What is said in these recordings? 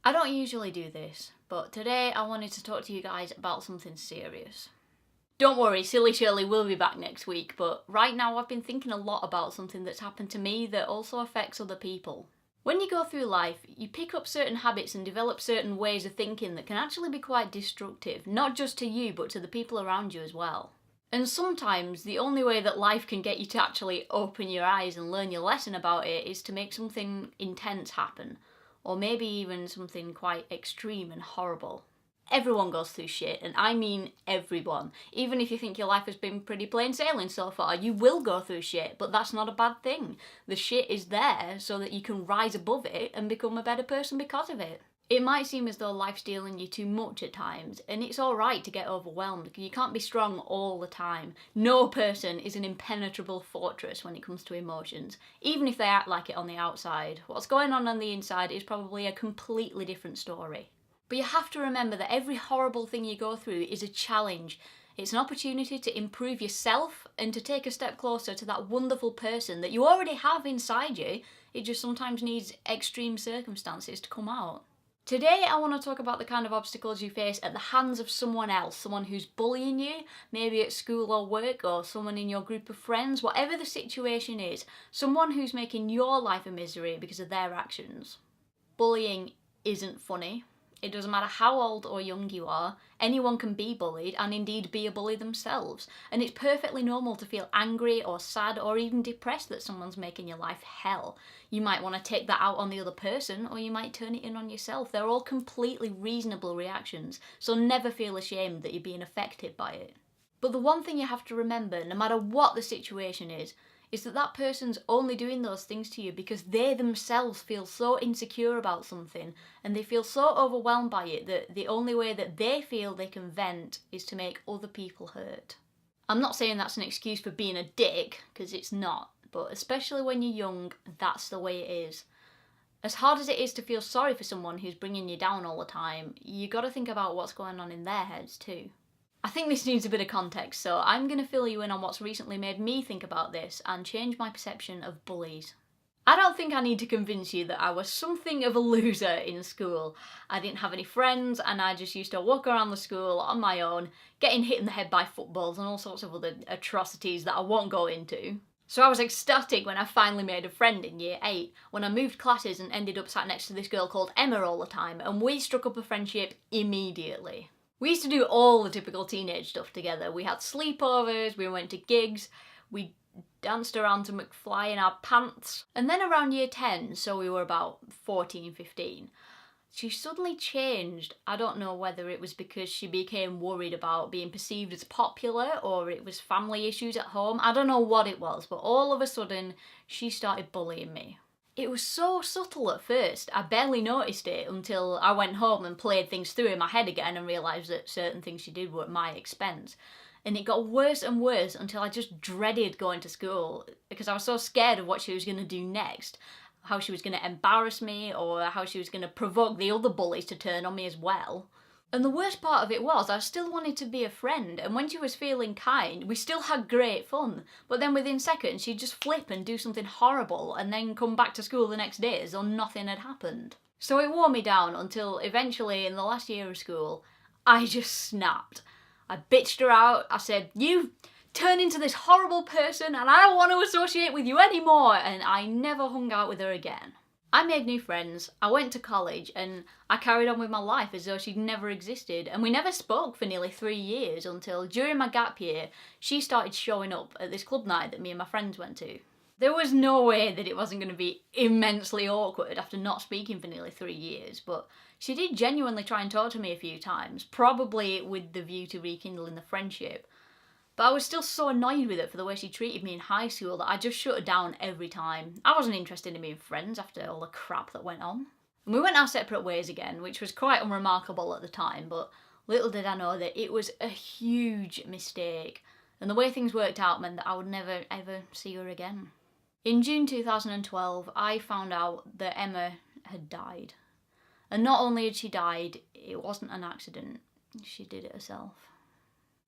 I don't usually do this, but today I wanted to talk to you guys about something serious. Don't worry, Silly Shirley will be back next week, but right now I've been thinking a lot about something that's happened to me that also affects other people. When you go through life, you pick up certain habits and develop certain ways of thinking that can actually be quite destructive, not just to you, but to the people around you as well. And sometimes the only way that life can get you to actually open your eyes and learn your lesson about it is to make something intense happen, or maybe even something quite extreme and horrible. Everyone goes through shit, and I mean everyone. Even if you think your life has been pretty plain sailing so far, you will go through shit, but that's not a bad thing. The shit is there so that you can rise above it and become a better person because of it. It might seem as though life's dealing you too much at times, and it's alright to get overwhelmed. You can't be strong all the time. No person is an impenetrable fortress when it comes to emotions, even if they act like it on the outside. What's going on the inside is probably a completely different story. But you have to remember that every horrible thing you go through is a challenge. It's an opportunity to improve yourself and to take a step closer to that wonderful person that you already have inside you. It just sometimes needs extreme circumstances to come out. Today I want to talk about the kind of obstacles you face at the hands of someone else, someone who's bullying you, maybe at school or work, or someone in your group of friends, whatever the situation is, someone who's making your life a misery because of their actions. Bullying isn't funny. It doesn't matter how old or young you are, anyone can be bullied and indeed be a bully themselves. And it's perfectly normal to feel angry or sad or even depressed that someone's making your life hell. You might want to take that out on the other person, or you might turn it in on yourself. They're all completely reasonable reactions, so never feel ashamed that you're being affected by it. But the one thing you have to remember, no matter what the situation is that person's only doing those things to you because they themselves feel so insecure about something and they feel so overwhelmed by it that the only way that they feel they can vent is to make other people hurt. I'm not saying that's an excuse for being a dick, because it's not, but especially when you're young, that's the way it is. As hard as it is to feel sorry for someone who's bringing you down all the time, you gotta think about what's going on in their heads too. I think this needs a bit of context, so I'm going to fill you in on what's recently made me think about this and change my perception of bullies. I don't think I need to convince you that I was something of a loser in school. I didn't have any friends and I just used to walk around the school on my own, getting hit in the head by footballs and all sorts of other atrocities that I won't go into. So I was ecstatic when I finally made a friend in year 8, when I moved classes and ended up sat next to this girl called Emma all the time, and we struck up a friendship immediately. We used to do all the typical teenage stuff together. We had sleepovers, we went to gigs, we danced around to McFly in our pants. And then around year 10, so we were about 14, 15, she suddenly changed. I don't know whether it was because she became worried about being perceived as popular or it was family issues at home. I don't know what it was, but all of a sudden she started bullying me. It was so subtle at first, I barely noticed it until I went home and played things through in my head again and realised that certain things she did were at my expense. And it got worse and worse until I just dreaded going to school because I was so scared of what she was going to do next. How she was going to embarrass me or how she was going to provoke the other bullies to turn on me as well. And the worst part of it was, I still wanted to be a friend, and when she was feeling kind, we still had great fun. But then within seconds, she'd just flip and do something horrible, and then come back to school the next day as though nothing had happened. So it wore me down until eventually, in the last year of school, I just snapped. I bitched her out, I said, "You turn into this horrible person, and I don't want to associate with you anymore," and I never hung out with her again. I made new friends, I went to college, and I carried on with my life as though she'd never existed, and we never spoke for nearly 3 years until during my gap year, she started showing up at this club night that me and my friends went to. There was no way that it wasn't going to be immensely awkward after not speaking for nearly 3 years, but she did genuinely try and talk to me a few times, probably with the view to rekindling the friendship. But I was still so annoyed with her for the way she treated me in high school that I just shut her down every time. I wasn't interested in being friends after all the crap that went on. And we went our separate ways again, which was quite unremarkable at the time, but little did I know that it was a huge mistake. And the way things worked out meant that I would never ever see her again. In June 2012, I found out that Emma had died. And not only had she died, it wasn't an accident. She did it herself.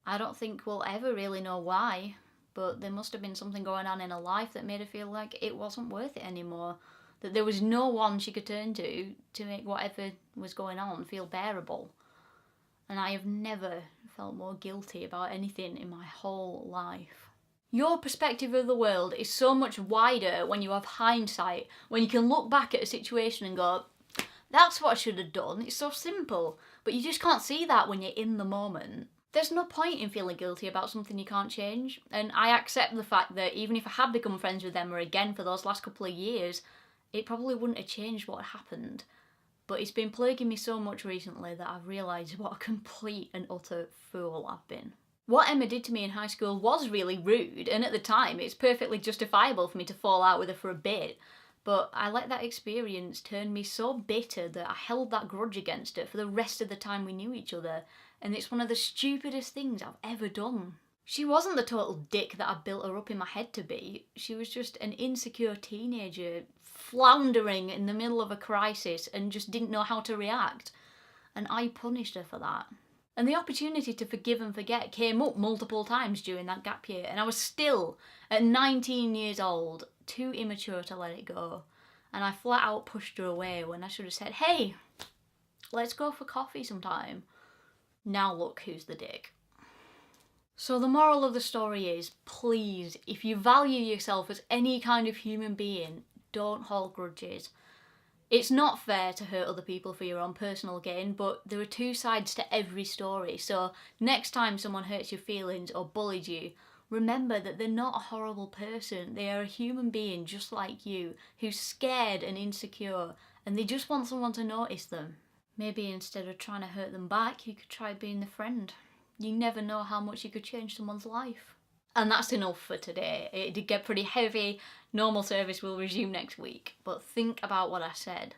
I don't think we'll ever really know why, but there must have been something going on in her life that made her feel like it wasn't worth it anymore. that there was no one she could turn to make whatever was going on feel bearable. And I have never felt more guilty about anything in my whole life. Your perspective of the world is so much wider when you have hindsight, when you can look back at a situation and go, that's what I should have done, it's so simple. But you just can't see that when you're in the moment. There's no point in feeling guilty about something you can't change, and I accept the fact that even if I had become friends with Emma again for those last couple of years, it probably wouldn't have changed what happened. But it's been plaguing me so much recently that I've realised what a complete and utter fool I've been. What Emma did to me in high school was really rude, and at the time it's perfectly justifiable for me to fall out with her for a bit, but I let that experience turn me so bitter that I held that grudge against her for the rest of the time we knew each other, and it's one of the stupidest things I've ever done. She wasn't the total dick that I built her up in my head to be. She was just an insecure teenager, floundering in the middle of a crisis and just didn't know how to react. And I punished her for that. And the opportunity to forgive and forget came up multiple times during that gap year, and I was still, at 19 years old, too immature to let it go. And I flat out pushed her away when I should have said, hey, let's go for coffee sometime. Now look who's the dick. So the moral of the story is, please, if you value yourself as any kind of human being, don't hold grudges. It's not fair to hurt other people for your own personal gain, but there are two sides to every story, so next time someone hurts your feelings or bullies you, remember that they're not a horrible person. They are a human being just like you, who's scared and insecure, and they just want someone to notice them. Maybe instead of trying to hurt them back, you could try being the friend. You never know how much you could change someone's life. And that's enough for today. It did get pretty heavy. Normal service will resume next week. But think about what I said.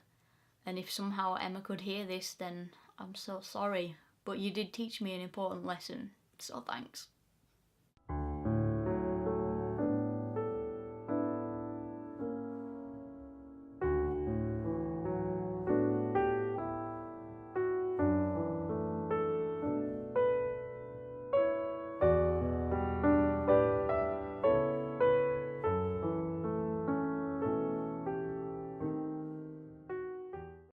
And if somehow Emma could hear this, then I'm so sorry. But you did teach me an important lesson. So thanks.